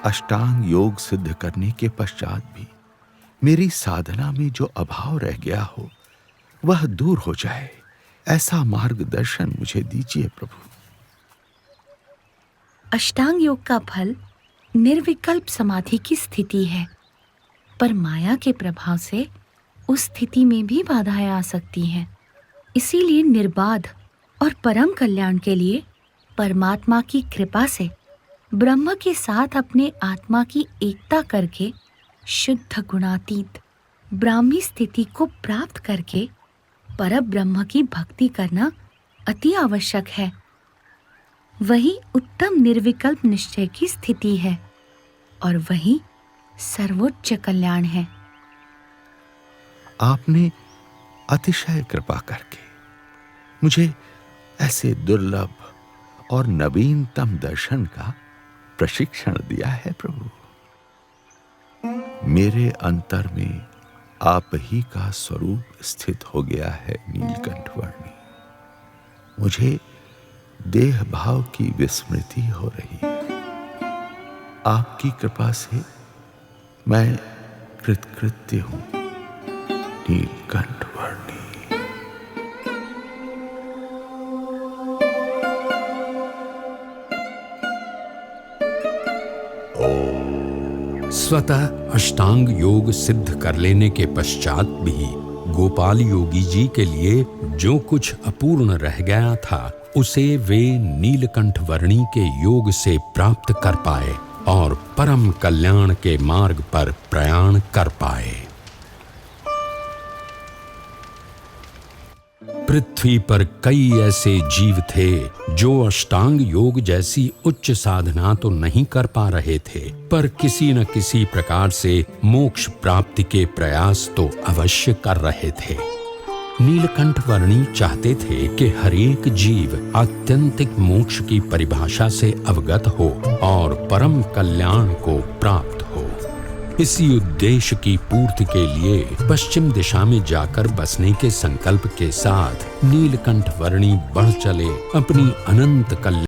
अष्टांग योग सिद्ध करने के पश्चात भी मेरी साधना में जो अभाव रह गया हो वह दूर हो जाए, ऐसा मार्गदर्शन मुझे दीजिए प्रभु। अष्टांग योग का फल निर्विकल्प समाधि की स्थिति है, पर माया के प्रभाव से उस स्थिति में भी बाधाएं आ सकती हैं। इसीलिए निर्बाध और परम कल्याण के लिए परमात्मा की कृपा से ब्रह्म के साथ अपने आत्मा की एकता करके शुद्ध गुणातीत ब्राह्मी स्थिति को प्राप्त करके परब्रह्म की भक्ति करना अति आवश्यक है। वही उत्तम निर्विकल्प निश्चय की स्थिति है और वही सर्वोच्च कल्याण है। आपने अतिशय कृपा करके मुझे ऐसे दुर्लभ और नवीनतम दर्शन का प्रशिक्षण दिया है प्रभु। मेरे अंतर में आप ही का स्वरूप स्थित हो गया है नीलकंठ वर्णी। मुझे देह भाव की विस्मृति हो रही है। आपकी कृपा से मैं कृतकृत्य हूं नीलकंठ वर्णी। स्वतः अष्टांग योग सिद्ध कर लेने के पश्चात भी गोपाल योगी जी के लिए जो कुछ अपूर्ण रह गया था उसे वे नीलकंठ वर्णी के योग से प्राप्त कर पाए और परम कल्याण के मार्ग पर प्रयाण कर पाए। पृथ्वी पर कई ऐसे जीव थे जो अष्टांग योग जैसी उच्च साधना तो नहीं कर पा रहे थे, पर किसी न किसी प्रकार से मोक्ष प्राप्ति के प्रयास तो अवश्य कर रहे थे। नीलकंठ वर्णी चाहते थे कि हर एक जीव आत्यंतिक मोक्ष की परिभाषा से अवगत हो और परम कल्याण को प्राप्त हो। इसी उद्देश्य की पूर्ति के लिए पश्चिम दिशा में जाकर बसने के संकल्प के साथ नीलकंठ वर्णी बढ़ चले अपनी अनंत कल्याण